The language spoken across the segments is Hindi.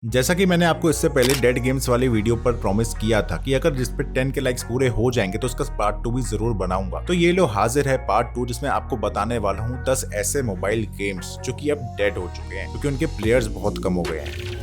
जैसा कि मैंने आपको इससे पहले डेड गेम्स वाली वीडियो पर प्रॉमिस किया था कि अगर जिस पे 10 के लाइक्स पूरे हो जाएंगे तो उसका पार्ट 2 भी जरूर बनाऊंगा। तो ये लो हाजिर है पार्ट 2, जिसमें आपको बताने वाला हूँ 10 ऐसे मोबाइल गेम्स जो कि अब डेड हो चुके हैं क्योंकि उनके प्लेयर्स बहुत कम हो गए हैं।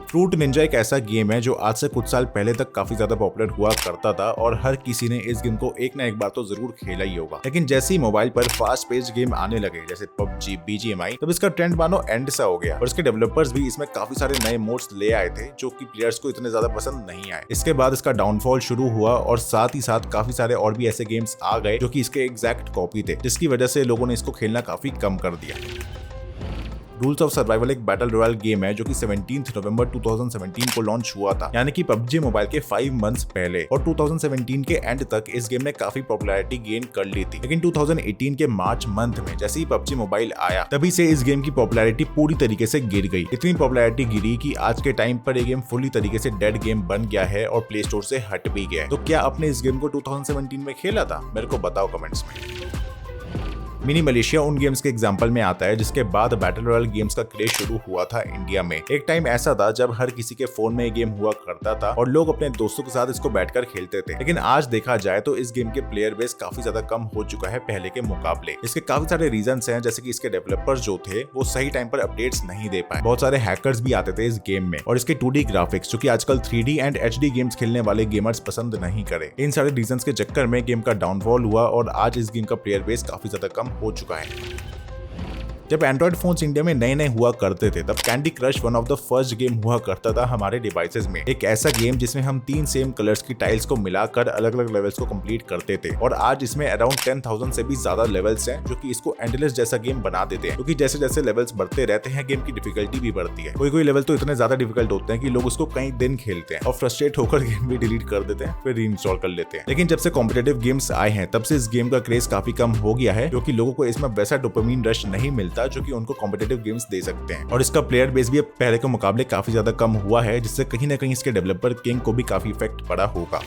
फ्रूट निंजा एक ऐसा गेम है जो आज से कुछ साल पहले तक काफी ज्यादा पॉपुलर हुआ करता था और हर किसी ने इस गेम को एक ना एक बार तो जरूर खेला ही होगा। लेकिन जैसे ही मोबाइल पर फास्ट पेस्ड गेम आने लगे जैसे पबजी, बीजीएमआई, तब इसका ट्रेंड मानो एंड सा हो गया और इसके डेवलपर्स भी इसमें काफी सारे नए मोड्स ले आए थे जो कि प्लेयर्स को इतने ज्यादा पसंद नहीं आए। इसके बाद इसका डाउनफॉल शुरू हुआ और साथ ही साथ काफी सारे और भी ऐसे गेम्स आ गए जो कि इसके एग्जैक्ट कॉपी थे, जिसकी वजह से लोगों ने इसको खेलना काफी कम कर दिया। रूल्स ऑफ सर्वाइवल एक बैटल रॉयल गेम है जो कि 17 नवंबर 2017 को लॉन्च हुआ था, यानी कि पबजी मोबाइल के 5 मंथ्स पहले, और 2017 के एंड तक इस गेम ने काफी पॉपुलैरिटी गेन कर ली थी। लेकिन 2018 के मार्च मंथ में जैसे ही पबजी मोबाइल आया तभी से इस गेम की पॉपुलैरिटी पूरी तरीके से गिर गई। इतनी पॉपुलैरिटी गिरी कि आज के टाइम पर ये गेम फुली तरीके से डेड गेम बन गया है और प्ले स्टोर से हट भी गया है। तो क्या आपने इस गेम को 2017 में खेला था? मेरे को बताओ कमेंट्स में। मिनी मलेशिया उन गेम्स के एग्जांपल में आता है जिसके बाद बैटल रॉयल गेम्स का क्रेज शुरू हुआ था इंडिया में। एक टाइम ऐसा था जब हर किसी के फोन में ये गेम हुआ करता था और लोग अपने दोस्तों के साथ इसको बैठकर खेलते थे। लेकिन आज देखा जाए तो इस गेम के प्लेयर बेस काफी ज्यादा कम हो चुका है पहले के मुकाबले। इसके काफी सारे रीजंस हैं, जैसे कि इसके डेवलपर्स जो थे वो सही टाइम पर अपडेट्स नहीं दे पाए। बहुत सारे हैकर्स भी आते थे इस गेम में, और इसके 2D ग्राफिक्स जो कि आजकल 3D एंड HD गेम्स खेलने वाले गेमर्स पसंद नहीं करे। इन सारे रीजंस के चक्कर में गेम का डाउनफॉल हुआ और आज इस गेम का प्लेयर बेस काफी ज्यादा कम हो चुका है। जब एंड्रॉइड फोन्स इंडिया में नए नए हुआ करते थे तब candy crush one of the first game हुआ करता था हमारे डिवाइसेस में। एक ऐसा गेम जिसमें हम 3 सेम कलर्स की टाइल्स को मिलाकर अलग अलग लेवल्स को कंप्लीट करते थे, और आज इसमें अराउंड 10,000 से भी ज्यादा लेवल्स हैं जो कि इसको एंडलेस जैसा गेम बना देते हैं, क्योंकि जैसे जैसे लेवल्स बढ़ते रहते हैं गेम की डिफिकल्टी भी बढ़ती है। कोई कोई लेवल तो इतने ज्यादा डिफिकल्ट होते हैं कि लोग उसको कई दिन खेलते हैं और फ्रस्ट्रेट होकर गेम भी डिलीट कर देते हैं, फिर रीइंस्टॉल कर लेते हैं। लेकिन जब से कॉम्पिटिटिव गेम्स आए हैं तब से इस गेम का क्रेज काफी कम हो गया है, क्योंकि लोगों को इसमें वैसा डोपामिन रश नहीं मिलता जो कि उनको कॉम्पिटिटिव गेम्स दे सकते हैं। और इसका प्लेयर बेस भी अब पहले के मुकाबले काफी ज्यादा कम हुआ है, जिससे कहीं ना कहीं इसके डेवलपर किंग को भी काफी इफेक्ट पड़ा होगा।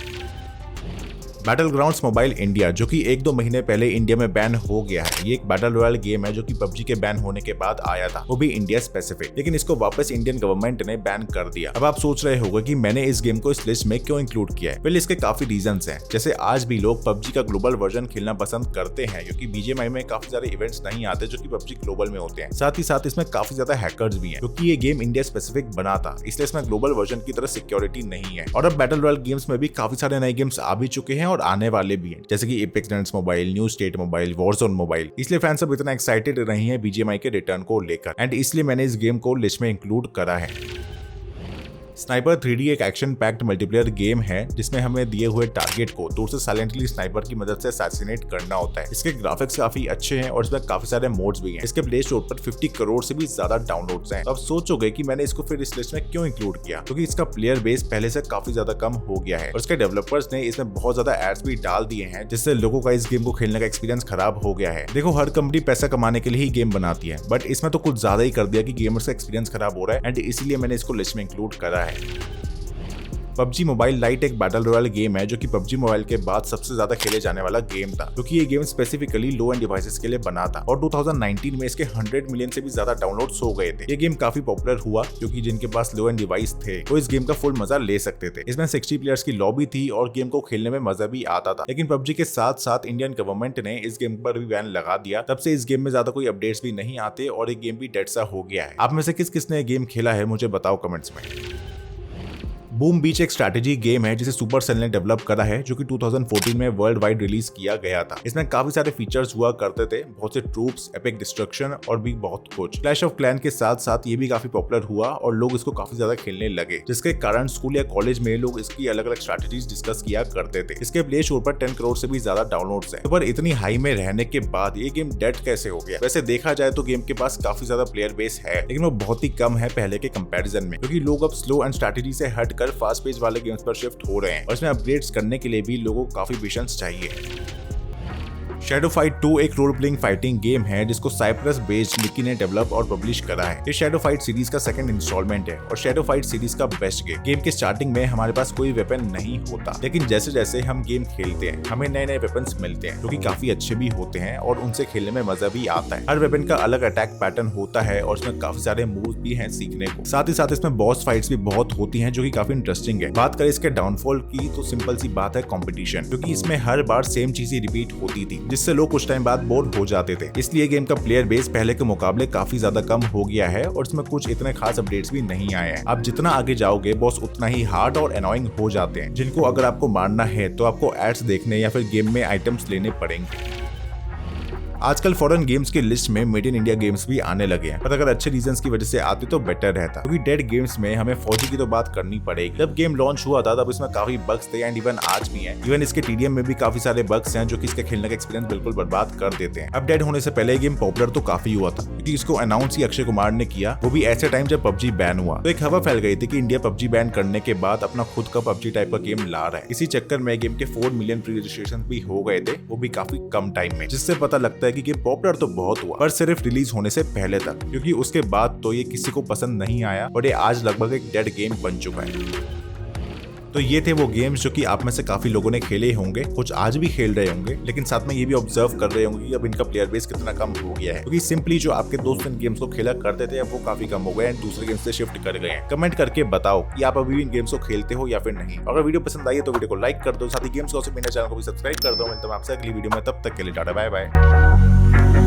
बैटल ग्राउंड्स मोबाइल इंडिया, जो कि 1-2 महीने पहले इंडिया में बैन हो गया है। ये एक बैटल रॉयल गेम है जो कि पबजी के बैन होने के बाद आया था, वो भी इंडिया स्पेसिफिक, लेकिन इसको वापस इंडियन गवर्नमेंट ने बैन कर दिया। अब आप सोच रहे होंगे कि मैंने इस गेम को इस लिस्ट में क्यों इंक्लूड किया है। पहले इसके काफी रीजंस हैं, जैसे आज भी लोग पबजी का ग्लोबल वर्जन खेलना पसंद करते हैं क्योंकि बीजीएमआई में काफी सारे इवेंट्स नहीं आते जो कि पबजी ग्लोबल में होते हैं। साथ ही साथ इसमें काफी ज्यादा हैकर्स भी हैं, क्योंकि ये गेम इंडिया स्पेसिफिक बना था, इसलिए इसमें ग्लोबल वर्जन की तरह सिक्योरिटी नहीं है। और अब बैटल रॉयल गेम्स में भी काफी सारे नए गेम्स आ भी चुके हैं और आने वाले भी, जैसे कि apex legends mobile, new state mobile, Warzone mobile. इसलिए फैंस सब इतना एक्साइटेड नहीं है बीजीएमआई के रिटर्न को लेकर, एंड इसलिए मैंने इस गेम को लिस्ट में इंक्लूड करा है। स्नाइपर 3D एक एक्शन पैक्ड मल्टीप्लेयर गेम है जिसमें हमें दिए हुए टारगेट को दूर से साइलेंटली स्नाइपर की मदद से असैसिनेट करना होता है। इसके ग्राफिक्स काफी अच्छे हैं और इसमें काफी सारे मोड्स भी हैं। इसके प्ले स्टोर पर 50 करोड़ से भी ज्यादा डाउनलोड्स हैं। तो अब सोचोगे कि मैंने इसको फिर इस लिस्ट में क्यों इंक्लूड किया, क्योंकि इसका प्लेयर बेस पहले से काफी ज्यादा कम हो गया है और इसके डेवलपर्स ने इसमें बहुत ज्यादा एड्स भी डाल दिए हैं, जिससे लोगों का इस गेम को खेलने का एक्सपीरियंस खराब हो गया है। देखो, हर कंपनी पैसा कमाने के लिए ही गेम बनाती है, बट इसमें तो कुछ ज्यादा ही कर दिया कि गेमर्स का एक्सपीरियंस खराब हो रहा है, एंड इसीलिए मैंने इसको लिस्ट में इंक्लूड करा है। पबजी मोबाइल लाइट एक बैटल रॉयल गेम है जो कि पबजी मोबाइल के बाद सबसे ज्यादा खेले जाने वाला गेम था, क्योंकि ये गेम स्पेसिफिकली लो एंड डिवाइसेस के लिए बना था और 2019 में इसके 100 मिलियन से भी ज्यादा डाउनलोड्स हो गए थे। ये गेम काफी पॉपुलर हुआ क्योंकि जिनके पास लो एंड डिवाइस थे वो इस गेम का फुल मजा ले सकते थे। इसमें 60 प्लेयर्स की लॉबी थी और गेम को खेलने में मजा भी आता था। लेकिन पबजी के साथ साथ इंडियन गवर्नमेंट ने इस गेम पर भी बैन लगा दिया, तब से इस गेम में ज्यादा कोई अपडेट्स भी नहीं आते और ये गेम भी डेड सा हो गया है। आप में से किस किस ने गेम खेला है मुझे बताओ कमेंट्स में। बूम बीच एक स्ट्रैटेजी गेम है जिसे सुपरसेल ने डेवलप करा है, जो कि 2014 में वर्ल्ड वाइड रिलीज किया गया था। इसमें काफी सारे फीचर्स हुआ करते थे, बहुत से ट्रूप्स, एपिक डिस्ट्रक्शन और भी बहुत कुछ। क्लैश ऑफ क्लैन के साथ साथ ये भी काफी पॉपुलर हुआ और लोग इसको काफी ज्यादा खेलने लगे, जिसके कारण स्कूल या कॉलेज में लोग इसकी अलग अलग स्ट्रैटेजीज डिस्कस किया करते थे। इसके प्ले स्टोर पर 10 करोड़ से भी ज्यादा डाउनलोड्स हैं। पर इतनी हाई में रहने के बाद ये गेम डेड कैसे हो गया? वैसे देखा जाए तो गेम के पास काफी ज्यादा प्लेयर बेस है, लेकिन वो बहुत ही कम है पहले के कंपैरिजन में, क्योंकि लोग अब स्लो एंड स्ट्रैटेजी से हटकर फास्ट पेस वाले गेम्स पर शिफ्ट हो रहे हैं और इसमें अपग्रेड्स करने के लिए भी लोगों को काफी पेशेंस चाहिए। शैडो फाइट 2 एक रोल प्लेइंग फाइटिंग गेम है जिसको साइप्रस बेस्ड निकी ने डेवलप और पब्लिश करा है। ये शैडो फाइट सीरीज का सेकंड इंस्टॉलमेंट है और शैडो फाइट सीरीज का बेस्ट गेम। गेम के स्टार्टिंग में हमारे पास कोई वेपन नहीं होता, लेकिन जैसे जैसे हम गेम खेलते हैं हमें नए नए वेपन्स मिलते हैं जो कि काफी अच्छे भी होते हैं और उनसे खेलने में मजा भी आता है। हर वेपन का अलग अटैक पैटर्न होता है और इसमें काफी सारे मूव्स भी हैं सीखने को। साथ ही साथ इसमें बॉस फाइट्स भी बहुत होती हैं जो कि काफी इंटरेस्टिंग है। बात करें इसके डाउनफॉल की तो सिंपल सी बात है कंपटीशन, क्योंकि इसमें हर बार सेम चीजें रिपीट होती थी जिससे लोग कुछ टाइम बाद बोर हो जाते थे। इसलिए गेम का प्लेयर बेस पहले के मुकाबले काफी ज्यादा कम हो गया है और इसमें कुछ इतने खास अपडेट्स भी नहीं आए हैं। आप जितना आगे जाओगे बॉस उतना ही हार्ड और एनोइंग हो जाते हैं, जिनको अगर आपको मारना है तो आपको एड्स देखने या फिर गेम में आइटम्स लेने पड़ेंगे। आजकल फॉरेन गेम्स की लिस्ट में मेड इन इंडिया गेम्स भी आने लगे हैं, पर अगर अच्छे रीजंस की वजह से आते तो बेटर रहता, क्योंकि डेड गेम्स में हमें फौजी की तो बात करनी पड़ेगी। जब गेम लॉन्च हुआ था तब इसमें काफी बग्स थे एंड इवन आज भी हैं। इवन इसके टीडीएम में भी काफी सारे बग्स हैं जो कि इसके खेलने का एक्सपीरियंस बिल्कुल बर्बाद कर देते हैं। अब डेड होने से पहले गेम पॉपुलर तो काफी हुआ था, क्योंकि इसको अनाउंस ही अक्षय कुमार ने किया, वो भी ऐसे टाइम जब पबजी बैन हुआ। तो एक हवा फैल गई थी कि इंडिया पबजी बैन करने के बाद अपना खुद का पबजी टाइप का गेम ला रहा है। इसी चक्कर में गेम के 4 मिलियन प्री रजिस्ट्रेशन भी हो गए थे, वो भी काफी कम टाइम में, जिससे पता लगता है कि गेम पॉपुलर बहुत हुआ, पर सिर्फ रिलीज होने से पहले तक, क्योंकि उसके बाद तो ये किसी को पसंद नहीं आया और ये आज लगभग एक डेड गेम बन चुका है। तो ये थे वो गेम्स जो कि आप में से काफी लोगों ने खेले होंगे, कुछ आज भी खेल रहे होंगे, लेकिन साथ में ये भी ऑब्जर्व कर रहे होंगे कि अब इनका प्लेयर बेस कितना कम हो गया है, क्योंकि सिंपली जो आपके दोस्त इन गेम्स को खेला करते थे अब वो काफी कम हो गए हैं, दूसरे गेम्स से शिफ्ट कर गए हैं। कमेंट करके बताओ कि आप अभी भी इन गेम्स को खेलते हो या फिर नहीं। अगर वीडियो पसंद आई है तो वीडियो को लाइक कर दो, साथ ही गेम्स को मेरे चैनल को भी सब्सक्राइब कर दो। मिलता हूं आपसे अगली वीडियो में, तब तक के लिए टाटा बाय बाय।